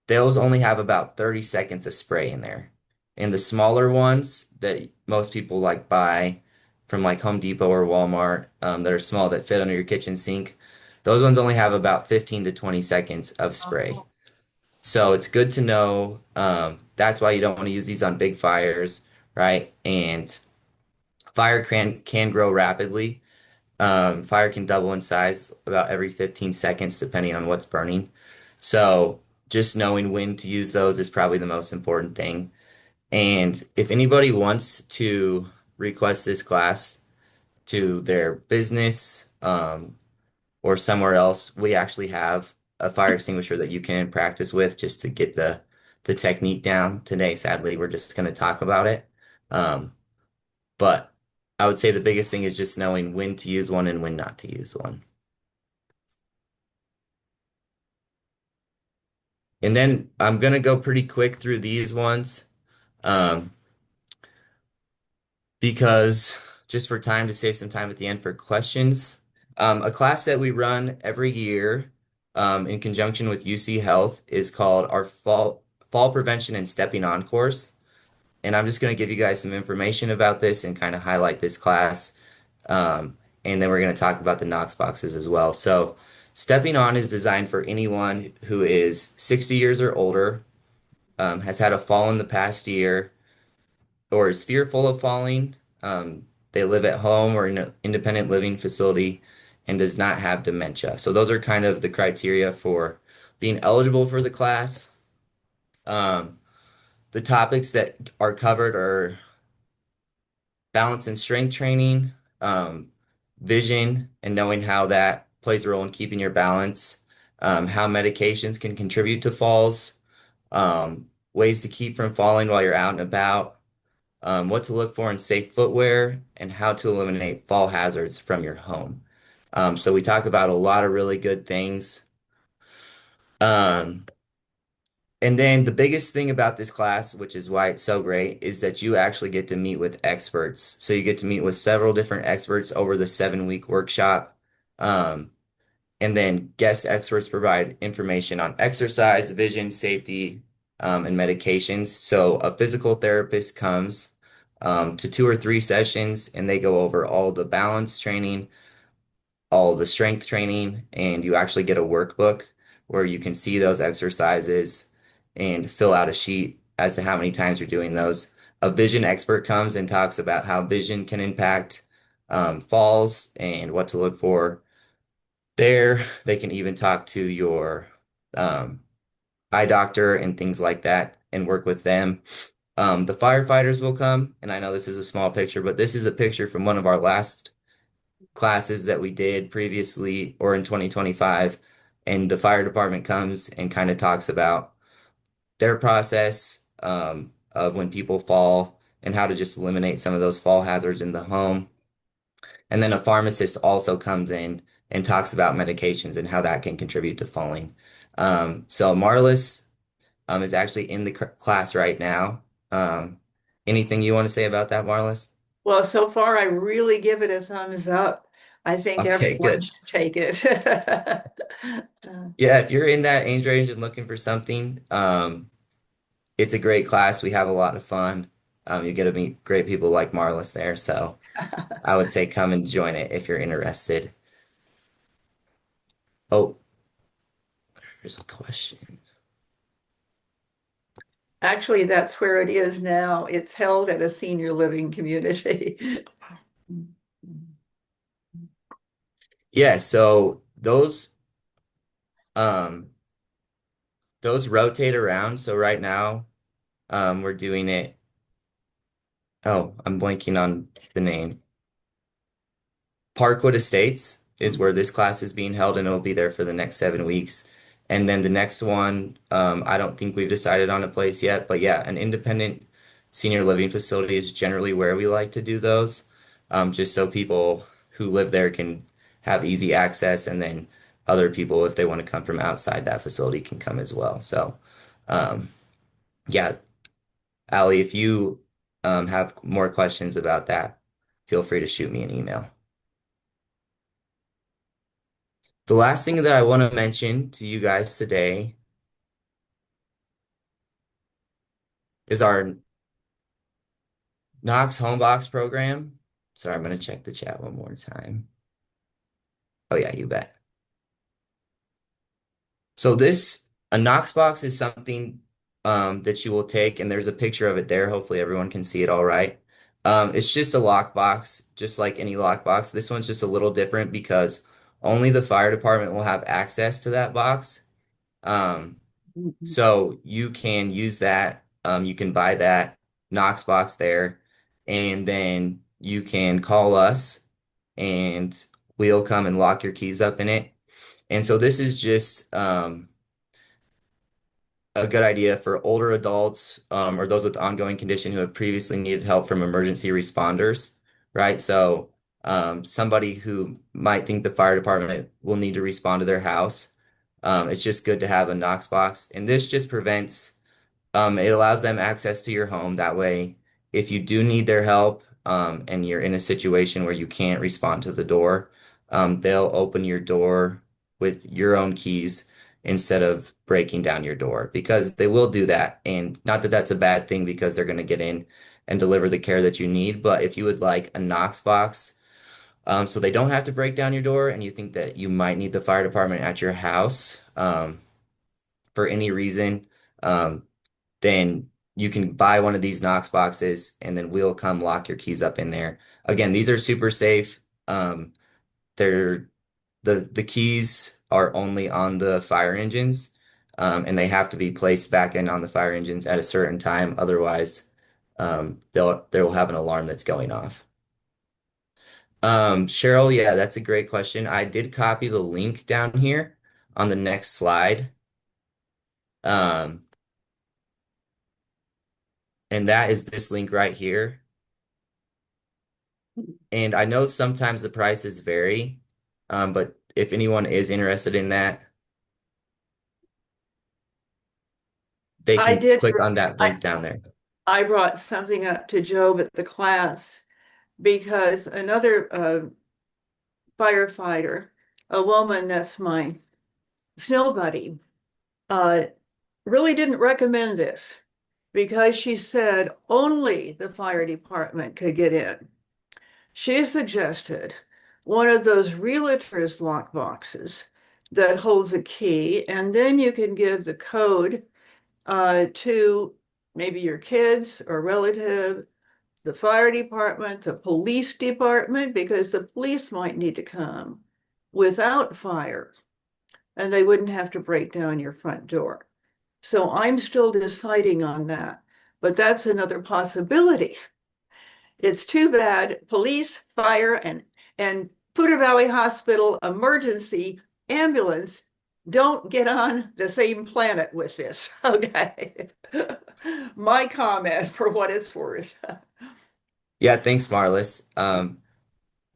Those only have about 30 seconds of spray in there. And the smaller ones that most people like buy from like Home Depot or Walmart, that are small that fit under your kitchen sink, those ones only have about 15 to 20 seconds of spray. So it's good to know. That's why you don't want to use these on big fires, right? And fire can grow rapidly. Fire can double in size about every 15 seconds, depending on what's burning. So just knowing when to use those is probably the most important thing. And if anybody wants to request this class to their business, or somewhere else, we actually have a fire extinguisher that you can practice with just to get the technique down. Today, sadly, we're just going to talk about it. But I would say the biggest thing is just knowing when to use one and when not to use one. And then I'm going to go pretty quick through these ones, um, because just for time to save some time at the end for questions. A class that we run every year, in conjunction with UC Health is called our fall prevention and stepping on course. And I'm just going to give you guys some information about this and kind of highlight this class. And then we're going to talk about the Knox boxes as well. So stepping on is designed for anyone who is 60 years or older, has had a fall in the past year, or is fearful of falling. They live at home or in an independent living facility and does not have dementia. So those are kind of the criteria for being eligible for the class. Um, the topics that are covered are balance and strength training, vision, and knowing how that plays a role in keeping your balance, how medications can contribute to falls, ways to keep from falling while you're out and about, what to look for in safe footwear, and how to eliminate fall hazards from your home. So we talk about a lot of really good things. Um, and then the biggest thing about this class, which is why it's so great, is that you actually get to meet with experts. So you get to meet with several different experts over the 7-week workshop. Um, and then guest experts provide information on exercise, vision, safety, and medications. So a physical therapist comes to 2 or 3 sessions and they go over all the balance training, all the strength training, and you actually get a workbook where you can see those exercises and fill out a sheet as to how many times you're doing those. A vision expert comes and talks about how vision can impact falls and what to look for there. They can even talk to your um, eye doctor and things like that and work with them. The firefighters will come, and I know this is a small picture, but this is a picture from one of our last classes that we did previously or in 2025. And the fire department comes and kind of talks about their process, of when people fall and how to just eliminate some of those fall hazards in the home. And then a pharmacist also comes in and talks about medications and how that can contribute to falling. So Marlis is actually in the class right now. Um, Anything you want to say about that, Marlis? Well, so far I really give it a thumbs up. I think Okay, everyone good. should take it. Yeah, if you're in that age range and looking for something, it's a great class. We have a lot of fun. You get to meet great people like Marlis there. So I would say come and join it if you're interested. Oh, there's a question. Actually, that's where it is now. It's held at a senior living community. Yeah, so um those rotate around. So right now, we're doing it. Oh, I'm blanking on the name. Parkwood Estates is where this class is being held, and it'll be there for the next 7 weeks. And then the next one, I don't think we've decided on a place yet, but yeah, an independent senior living facility is generally where we like to do those, just so people who live there can have easy access, and then other people, if they want to come from outside that facility, can come as well. So, um, yeah, Allie, if you have more questions about that, feel free to shoot me an email. The last thing that I want to mention to you guys today is our Knox Homebox program. Sorry, I'm going to check the chat one more time. Oh, yeah, you bet. So a Knox box is something that you will take, and there's a picture of it there. Hopefully everyone can see it all right. It's just a lock box, just like any lock box. This one's just a little different because only the fire department will have access to that box. Um, So you can use that. You can buy that Knox box there, and then you can call us and we'll come and lock your keys up in it. And so this is just a good idea for older adults or those with ongoing condition who have previously needed help from emergency responders, right? So somebody who might think the fire department will need to respond to their house. It's just good to have a Knox box, and this just prevents it allows them access to your home. That way, if you do need their help, and you're in a situation where you can't respond to the door, they'll open your door with your own keys instead of breaking down your door because they will do that. And not that that's a bad thing because they're going to get in and deliver the care that you need. But if you would like a Knox box, so they don't have to break down your door and you think that you might need the fire department at your house, for any reason, um, then you can buy one of these Knox boxes and then we'll come lock your keys up in there. Again, these are super safe. They're the keys are only on the fire engines, and they have to be placed back in on the fire engines at a certain time. Otherwise, they'll have an alarm that's going off. Cheryl, yeah, that's a great question. I did copy the link down here on the next slide. Um, and that is this link right here. And I know sometimes the prices vary, but if anyone is interested in that, they I can did, click on that I, link down there. I brought something up to Job at the class because another firefighter, a woman that's my snow buddy, uh, really didn't recommend this because she said only the fire department could get in. She suggested one of those realtor's lock boxes that holds a key, and then you can give the code to maybe your kids or relative, the fire department, the police department, because the police might need to come without fire and they wouldn't have to break down your front door. So I'm still deciding on that, but that's another possibility. It's too bad police, fire, and Poudre Valley Hospital emergency ambulance don't get on the same planet with this, okay? My comment for what it's worth. Yeah, thanks, Marlis.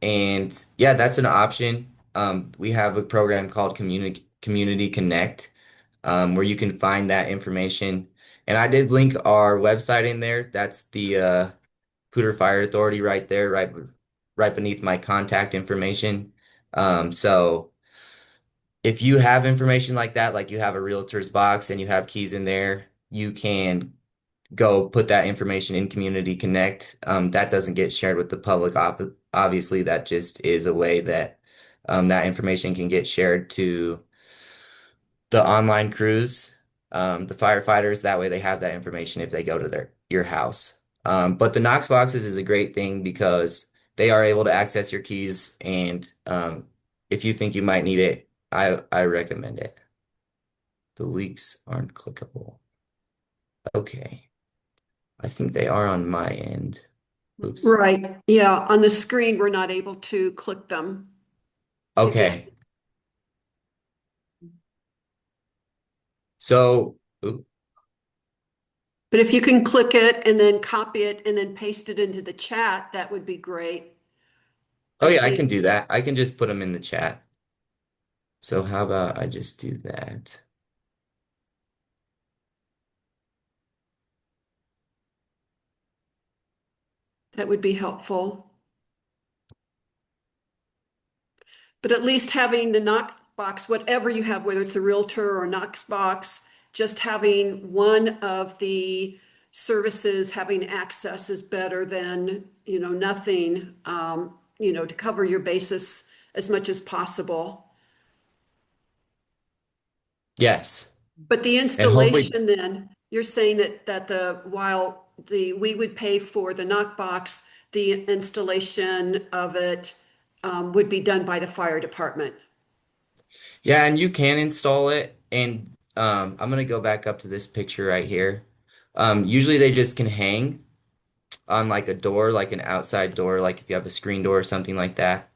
And yeah, that's an option. We have a program called Community Connect, where you can find that information. And I did link our website in there. That's the Poudre Fire Authority right there, right beneath my contact information. So if you have information like that, like you have a realtor's box and you have keys in there, you can go put that information in Community Connect. That doesn't get shared with the public. Obviously, that just is a way that that information can get shared to the online crews, the firefighters. That way, they have that information if they go to your house. But the Knox boxes is a great thing because they are able to access your keys, and if you think you might need it, I recommend it. The leaks aren't clickable. Okay. I think they are on my end. Oops. Right. Yeah. On the screen, we're not able to click them. Okay. So, ooh, But if you can click it and then copy it and then paste it into the chat, that would be great. oh I yeah, I can think do that. I can just put them in the chat. So how about I just do that? that would be helpful. But at least having the Knox box, whatever you have, whether it's a realtor or Knox box, just having one of the services having access is better than, nothing, to cover your basis as much as possible. Yes. But the And hopefully, installation then, you're saying while we would pay for the knockbox, the installation of it would be done by the fire department. yeah, and you can install it. And I'm gonna go back up to this picture right here. Usually they just can hang on like a door, like an outside door, like if you have a screen door or something like that.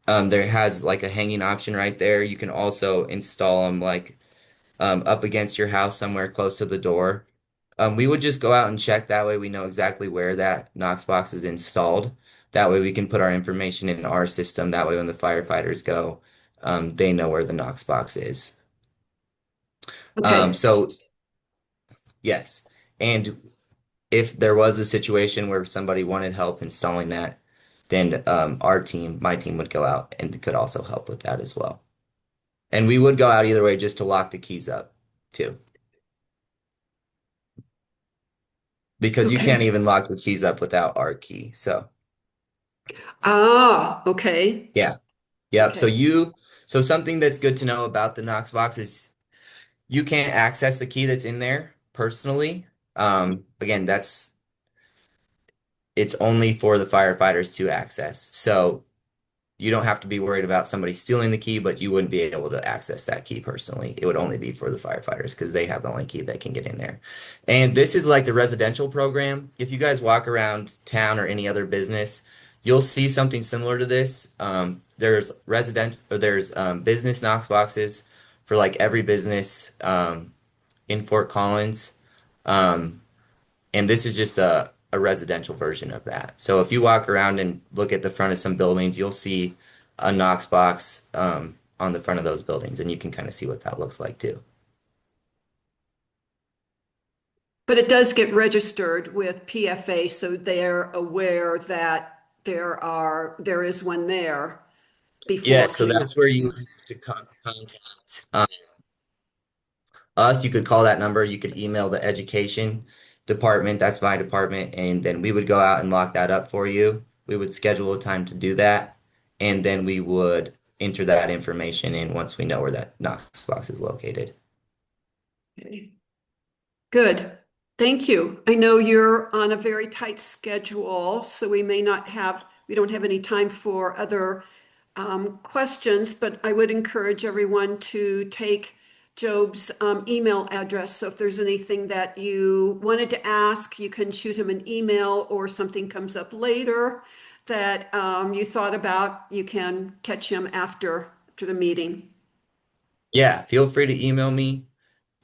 There has like a hanging option right there. You can also install them like up against your house somewhere close to the door. We would just go out and check. That way we know exactly where that Knox box is installed. That way we can put our information in our system. That way when the firefighters go, they know where the Knox box is. Okay. So yes. And if there was a situation where somebody wanted help installing that, then my team would go out and could also help with that as well. And we would go out either way just to lock the keys up too. Because you Okay. can't even lock the keys up without our key. So Ah, okay. yeah. Yep. Okay. So something that's good to know about the Knox box is you can't access the key that's in there personally. Again, it's only for the firefighters to access. So you don't have to be worried about somebody stealing the key, but you wouldn't be able to access that key personally. It would only be for the firefighters because they have the only key that can get in there. And this is like the residential program. If you guys walk around town or any other business, you'll see something similar to this. There's business Knox boxes for like every business in Fort Collins. Um, and this is just a residential version of that. So if you walk around and look at the front of some buildings, you'll see a Knox box on the front of those buildings, and you can kind of see what that looks like too. But it does get registered with PFA, so they're aware that there is one there Yeah, before so coming up. that's where you have to contact us. You could call that number. You could email the education department. That's my department. And then we would go out and lock that up for you. We would schedule a time to do that. And then we would enter that information in once we know where that Knox box is located. Okay. Good. Thank you. I know you're on a very tight schedule, so we don't have any time for other questions, but I would encourage everyone to take Job's email address. So if there's anything that you wanted to ask, you can shoot him an email, or something comes up later that you thought about, you can catch him after the meeting. Yeah, feel free to email me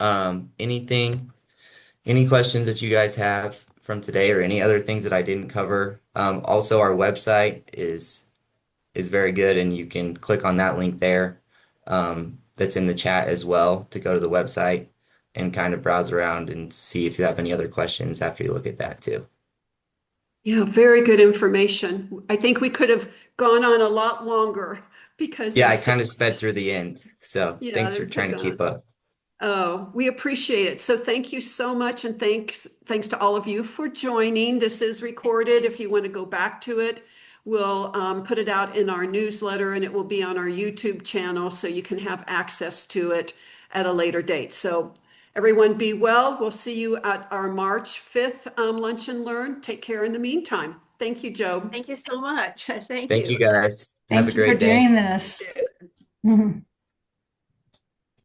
anything, any questions that you guys have from today or any other things that I didn't cover. Also, our website is very good, and you can click on that link there. That's in the chat as well to go to the website and kind of browse around and see if you have any other questions after you look at that too. Yeah, very good information. I think we could have gone on a lot longer because Yeah, I there's so kind of sped much. through the end, so Yeah, thanks they for could have trying to gone keep on. up. Oh, we appreciate it. So thank you so much, and thanks to all of you for joining. This is recorded. If you want to go back to it, we'll put it out in our newsletter, and it will be on our YouTube channel, so you can have access to it at a later date. So everyone be well. We'll see you at our March 5th Lunch and Learn. Take care in the meantime. Thank you, Joe. Thank you so much. Thank Thank you you. guys. Have a Thank you for great day. doing this.